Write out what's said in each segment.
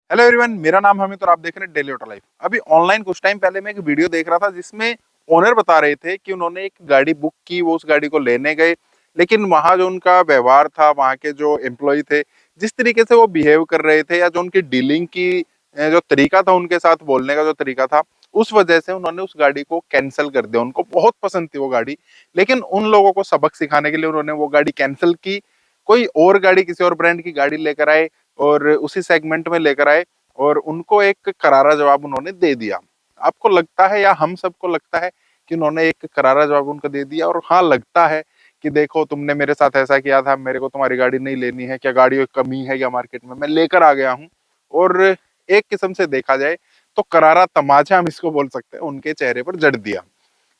Hello everyone, मेरा नाम हमिद और आप देख रहे हैं डेली ऑटो लाइफ। अभी ऑनलाइन कुछ टाइम पहले मैं एक वीडियो देख रहा था जिसमें ओनर बता रहे थे कि उन्होंने एक गाड़ी बुक की, वो उस गाड़ी को लेने गए, लेकिन वहां जो उनका व्यवहार था, वहां के जो एम्प्लॉय थे, जिस तरीके से वो बिहेव कर रहे थे या जो उनकी डीलिंग की जो तरीका था, उनके साथ बोलने का जो तरीका था, उस वजह से उन्होंने उस गाड़ी को कैंसिल कर दिया। उनको बहुत पसंद थी वो गाड़ी, लेकिन उन लोगों को सबक सिखाने के लिए उन्होंने वो गाड़ी कैंसिल की। कोई और गाड़ी, किसी और ब्रांड की गाड़ी लेकर आए और उसी सेगमेंट में लेकर आए और उनको एक करारा जवाब उन्होंने दे दिया। आपको लगता है या हम सबको लगता है कि उन्होंने एक करारा जवाब उनको दे दिया? और हाँ, लगता है कि देखो, तुमने मेरे साथ ऐसा किया था, मेरे को तुम्हारी गाड़ी नहीं लेनी है क्या? गाड़ी की कमी है क्या मार्केट में? मैं लेकर आ गया हूँ। और एक किस्म से देखा जाए तो करारा तमाचा हम इसको बोल सकते हैं, उनके चेहरे पर जड़ दिया।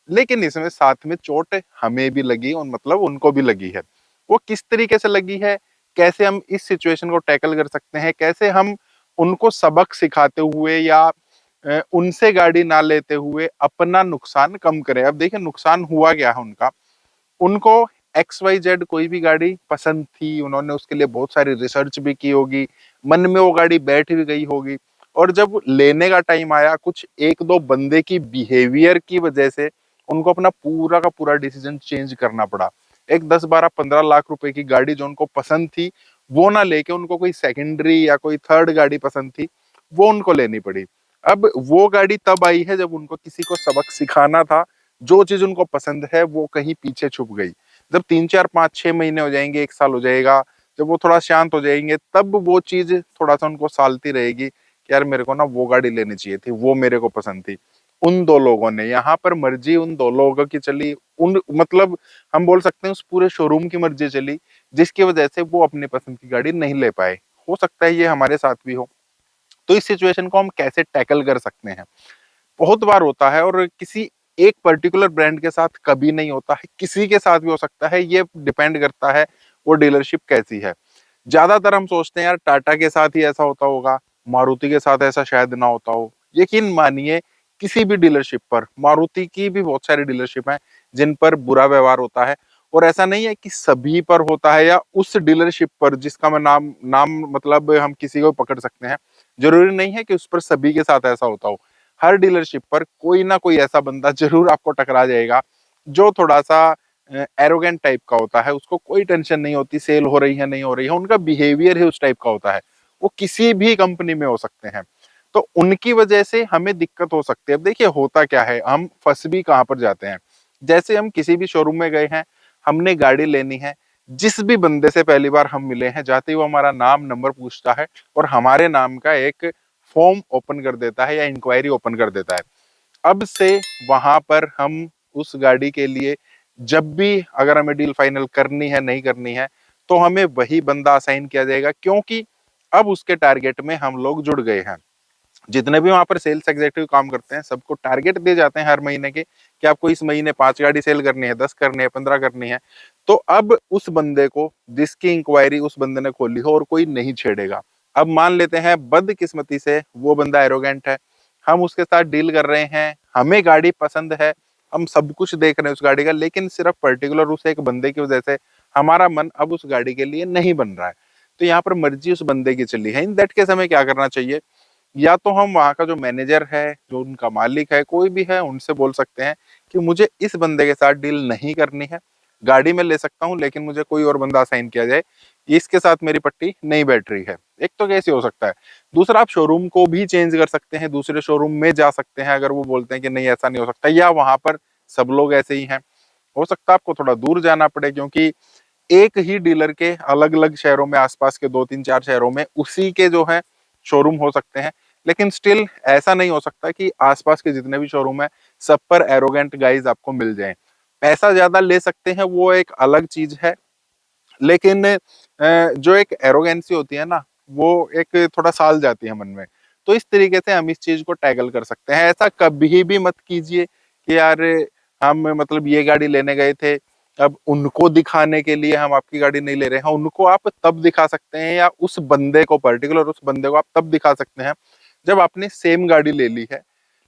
लेकिन इसमें साथ में चोट हमें भी लगी और मतलब उनको भी लगी है। वो किस तरीके से लगी है, कैसे हम इस सिचुएशन को टैकल कर सकते हैं, कैसे हम उनको सबक सिखाते हुए या उनसे गाड़ी ना लेते हुए अपना नुकसान कम करें। अब देखिए, नुकसान हुआ क्या है उनका। उनको XYZ कोई भी गाड़ी पसंद थी, उन्होंने उसके लिए बहुत सारी रिसर्च भी की होगी, मन में वो गाड़ी बैठ भी गई होगी, और जब लेने का टाइम आया, कुछ एक दो बंदे की बिहेवियर की वजह से उनको अपना पूरा का पूरा डिसीजन चेंज करना पड़ा। एक 10 12 15 लाख रुपए की गाड़ी जो उनको पसंद थी, वो ना लेके उनको कोई सेकेंडरी या कोई थर्ड गाड़ी पसंद थी, वो उनको लेनी पड़ी। अब वो गाड़ी तब आई है जब उनको किसी को सबक सिखाना था। जो चीज उनको पसंद है वो कहीं पीछे छुप गई। जब 3 4 5 6 महीने हो जाएंगे, 1 साल हो जाएगा, जब वो थोड़ा शांत हो जाएंगे, तब वो चीज थोड़ा सा उनको सालती रहेगी कि यार, मेरे को ना वो गाड़ी लेनी चाहिए थी, वो मेरे को पसंद थी। उन दो लोगों ने, यहाँ पर मर्जी उन दो लोगों की चली, उन मतलब हम बोल सकते हैं उस पूरे शोरूम की मर्जी चली, जिसकी वजह से वो अपनी पसंद की गाड़ी नहीं ले पाए। हो सकता है ये हमारे साथ भी हो। तो इस सिचुएशन को हम कैसे टैकल कर सकते हैं? बहुत बार होता है, और किसी एक पर्टिकुलर ब्रांड के साथ कभी नहीं होता है, किसी के साथ भी हो सकता है। ये डिपेंड करता है वो डीलरशिप कैसी है। ज्यादातर हम सोचते हैं यार टाटा के साथ ही ऐसा होता होगा, मारुति के साथ ऐसा शायद ना होता हो। यकीन मानिए, किसी भी डीलरशिप पर, मारुति की भी बहुत सारी डीलरशिप हैं जिन पर बुरा व्यवहार होता है। और ऐसा नहीं है कि सभी पर होता है या उस डीलरशिप पर, जिसका मैं नाम नाम मतलब हम किसी को पकड़ सकते हैं, जरूरी नहीं है कि उस पर सभी के साथ ऐसा होता हो। हर डीलरशिप पर कोई ना कोई ऐसा बंदा जरूर आपको टकरा जाएगा जो थोड़ा सा एरोगेंट टाइप का होता है। उसको कोई टेंशन नहीं होती सेल हो रही है नहीं हो रही है, उनका बिहेवियर ही उस टाइप का होता है। वो किसी भी कंपनी में हो सकते हैं। तो उनकी वजह से हमें दिक्कत हो सकती है। अब देखिए, होता क्या है, हम फंस भी कहाँ पर जाते हैं। जैसे हम किसी भी शोरूम में गए हैं, हमने गाड़ी लेनी है, जिस भी बंदे से पहली बार हम मिले हैं, जाते ही वो हमारा नाम नंबर पूछता है और हमारे नाम का एक फॉर्म ओपन कर देता है या इंक्वायरी ओपन कर देता है। अब से वहां पर हम उस गाड़ी के लिए जब भी अगर हमें डील फाइनल करनी है, नहीं करनी है, तो हमें वही बंदा असाइन किया जाएगा, क्योंकि अब उसके टारगेट में हम लोग जुड़ गए हैं। जितने भी वहां पर सेल्स एग्जीक्यूटिव काम करते हैं, सबको टारगेट दिए जाते हैं हर महीने के कि आपको इस महीने 5 गाड़ी सेल करनी है, 10 करनी है, 15 करनी है। तो अब उस बंदे को, जिसकी इंक्वायरी उस बंदे ने खोली हो, और कोई नहीं छेड़ेगा। अब मान लेते हैं बदकिस्मती से वो बंदा एरोगेंट है, हम उसके साथ डील कर रहे हैं, हमें गाड़ी पसंद है, हम सब कुछ देख रहे हैं उस गाड़ी का, लेकिन सिर्फ पर्टिकुलर उस एक बंदे की वजह से हमारा मन अब उस गाड़ी के लिए नहीं बन रहा है। तो यहाँ पर मर्जी उस बंदे की चली है। इन दैट केस हमें क्या करना चाहिए? या तो हम वहां का जो मैनेजर है, जो उनका मालिक है, कोई भी है, उनसे बोल सकते हैं कि मुझे इस बंदे के साथ डील नहीं करनी है, गाड़ी में ले सकता हूँ लेकिन मुझे कोई और बंदा असाइन किया जाए, इसके साथ मेरी पट्टी नहीं बैठ रही है। एक तो कैसे हो सकता है। दूसरा, आप शोरूम को भी चेंज कर सकते हैं, दूसरे शोरूम में जा सकते हैं अगर वो बोलते हैं कि नहीं ऐसा नहीं हो सकता, या वहां पर सब लोग ऐसे ही हैं। हो सकता है आपको थोड़ा दूर जाना पड़े, क्योंकि एक ही डीलर के अलग अलग शहरों में, आसपास के 2 3 4 शहरों में उसी के जो है शोरूम हो सकते हैं। लेकिन स्टिल ऐसा नहीं हो सकता कि आसपास के जितने भी शोरूम है, सब पर एरोगेंट गाइज आपको मिल जाएं। पैसा ज्यादा ले सकते हैं, वो एक अलग चीज है, लेकिन जो एक एरोगेंसी होती है ना, वो एक थोड़ा साल जाती है मन में। तो इस तरीके से हम इस चीज को टैकल कर सकते हैं। ऐसा कभी भी मत कीजिए कि यार, हम मतलब ये गाड़ी लेने गए थे, अब उनको दिखाने के लिए हम आपकी गाड़ी नहीं ले रहे हैं। उनको आप तब दिखा सकते हैं, या उस बंदे को, पर्टिकुलर उस बंदे को आप तब दिखा सकते हैं जब आपने सेम गाड़ी ले ली है,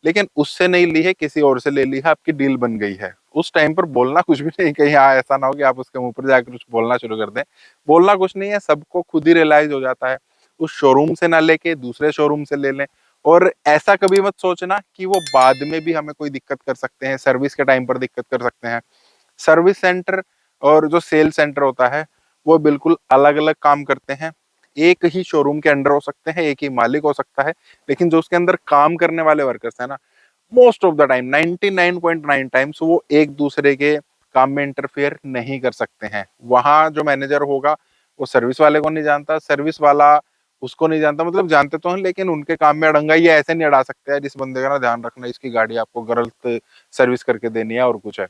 लेकिन उससे नहीं ली है, किसी और से ले ली है, आपकी डील बन गई है। उस टाइम पर बोलना कुछ भी नहीं, कहीं हाँ ऐसा ना हो कि आप उसके मुंह पर जाकर कुछ बोलना शुरू कर दें। बोलना कुछ नहीं है, सबको खुद ही रियलाइज हो जाता है। उस शोरूम से ना लेके दूसरे शोरूम से ले लें। और ऐसा कभी मत सोचना कि वो बाद में भी हमें कोई दिक्कत कर सकते हैं, सर्विस के टाइम पर दिक्कत कर सकते हैं। सर्विस सेंटर और जो सेल सेंटर होता है वो बिल्कुल अलग अलग काम करते हैं। एक ही शोरूम के अंडर हो सकते हैं, एक ही मालिक हो सकता है, लेकिन जो उसके अंदर काम करने वाले वर्कर्स है ना, most of the time 99.9 times वो एक दूसरे के काम में इंटरफेयर नहीं कर सकते हैं। वहां जो मैनेजर होगा वो सर्विस वाले को नहीं जानता, सर्विस वाला उसको नहीं जानता, मतलब जानते तो हैं लेकिन उनके काम में अड़ंगा ये ऐसे नहीं अड़ा सकते हैं जिस बंदे का ना ध्यान रखना इसकी गाड़ी आपको गलत सर्विस करके देनी है और कुछ है।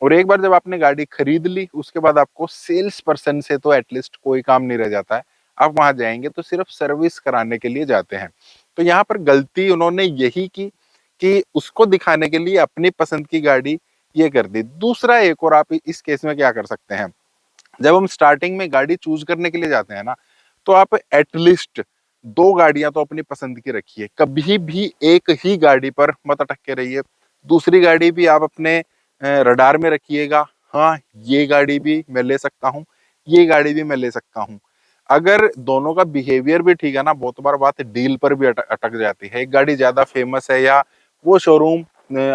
और एक बार जब आपने गाड़ी खरीद ली उसके बाद आपको सेल्स पर्सन से तो एटलीस्ट कोई काम नहीं रह जाता है। आप वहां जाएंगे तो सिर्फ सर्विस कराने के लिए जाते हैं। तो यहाँ पर गलती उन्होंने यही की कि उसको दिखाने के लिए अपनी पसंद की गाड़ी ये कर दी। दूसरा एक और आप इस केस में क्या कर सकते हैं, जब हम स्टार्टिंग में गाड़ी चूज करने के लिए जाते हैं ना, तो आप एटलीस्ट दो गाड़ियां तो अपनी पसंद की रखिए। कभी भी एक ही गाड़ी पर मत अटक के रहिए। दूसरी गाड़ी भी आप अपने रडार में रखिएगा। हाँ, ये गाड़ी भी मैं ले सकता हूँ, ये गाड़ी भी मैं ले सकता हूँ। अगर दोनों का बिहेवियर भी ठीक है ना, बहुत बार बात डील पर भी अटक जाती है। एक गाड़ी ज्यादा फेमस है या वो शोरूम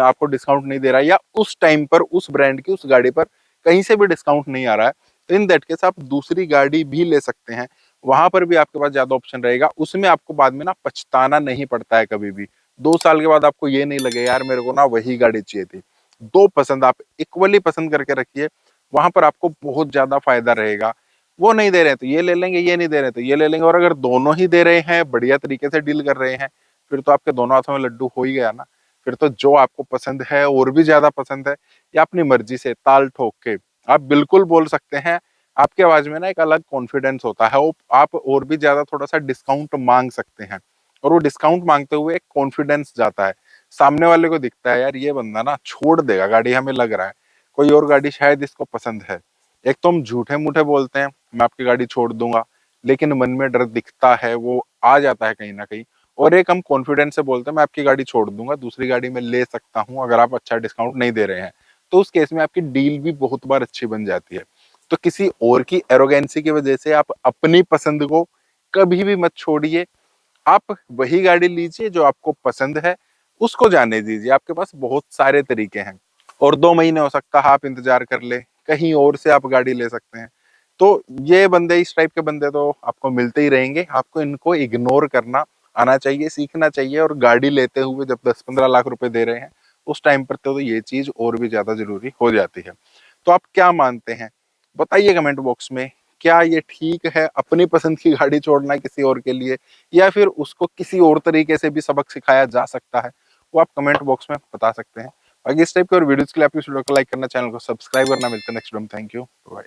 आपको डिस्काउंट नहीं दे रहा है या उस टाइम पर उस ब्रांड की उस गाड़ी पर कहीं से भी डिस्काउंट नहीं आ रहा है, तो इन दैट केस आप दूसरी गाड़ी भी ले सकते हैं। वहां पर भी आपके पास ज्यादा ऑप्शन रहेगा, उसमें आपको बाद में ना पछताना नहीं पड़ता है कभी भी। 2 साल के बाद आपको ये नहीं लगे यार मेरे को ना वही गाड़ी चाहिए थी। दो पसंद आप इक्वली पसंद करके रखिए, वहां पर आपको बहुत ज्यादा फायदा रहेगा। वो नहीं दे रहे हैं तो ये ले लेंगे, ये नहीं दे रहे तो ये ले लेंगे, और अगर दोनों ही दे रहे हैं, बढ़िया तरीके से डील कर रहे हैं, फिर तो आपके दोनों हाथों में लड्डू हो ही गया ना। फिर तो जो आपको पसंद है और भी ज्यादा पसंद है, या अपनी मर्जी से ताल ठोक के आप बिल्कुल बोल सकते हैं। आपकी आवाज में ना एक अलग कॉन्फिडेंस होता है, वो आप और भी ज्यादा थोड़ा सा डिस्काउंट मांग सकते हैं। और वो डिस्काउंट मांगते हुए एक कॉन्फिडेंस जाता है, सामने वाले को दिखता है यार ये बंदा ना छोड़ देगा गाड़ी, हमें लग रहा है कोई और गाड़ी शायद इसको पसंद है। एक तो हम झूठे मूठे बोलते हैं मैं आपकी गाड़ी छोड़ दूंगा, लेकिन मन में डर दिखता है, वो आ जाता है कहीं ना कहीं। और एक हम कॉन्फिडेंस से बोलते हैं मैं आपकी गाड़ी छोड़ दूंगा, दूसरी गाड़ी में ले सकता हूँ अगर आप अच्छा डिस्काउंट नहीं दे रहे हैं। तो उस केस में आपकी डील भी बहुत बार अच्छी बन जाती है। तो किसी और की एरोगेंसी की वजह से आप अपनी पसंद को कभी भी मत छोड़िए। आप वही गाड़ी लीजिए जो आपको पसंद है, उसको जाने दीजिए। आपके पास बहुत सारे तरीके हैं, और 2 महीने हो सकता है आप इंतजार कर ले, कहीं और से आप गाड़ी ले सकते हैं। तो ये बंदे, इस टाइप के बंदे तो आपको मिलते ही रहेंगे। आपको इनको इग्नोर करना आना चाहिए, सीखना चाहिए। और गाड़ी लेते हुए जब 10-15 लाख रुपए दे रहे हैं उस टाइम पर तो ये चीज और भी ज्यादा जरूरी हो जाती है। तो आप क्या मानते हैं, बताइए कमेंट बॉक्स में। क्या ये ठीक है अपनी पसंद की गाड़ी छोड़ना किसी और के लिए, या फिर उसको किसी और तरीके से भी सबक सिखाया जा सकता है? वो आप कमेंट बॉक्स में बता सकते हैं। बाकी इस टाइप के और वीडियोस के लिए आप इस वीडियो को लाइक करना, चैनल को सब्सक्राइब करना। मिलते हैं नेक्स्ट वीडियो में। Thank you, bye.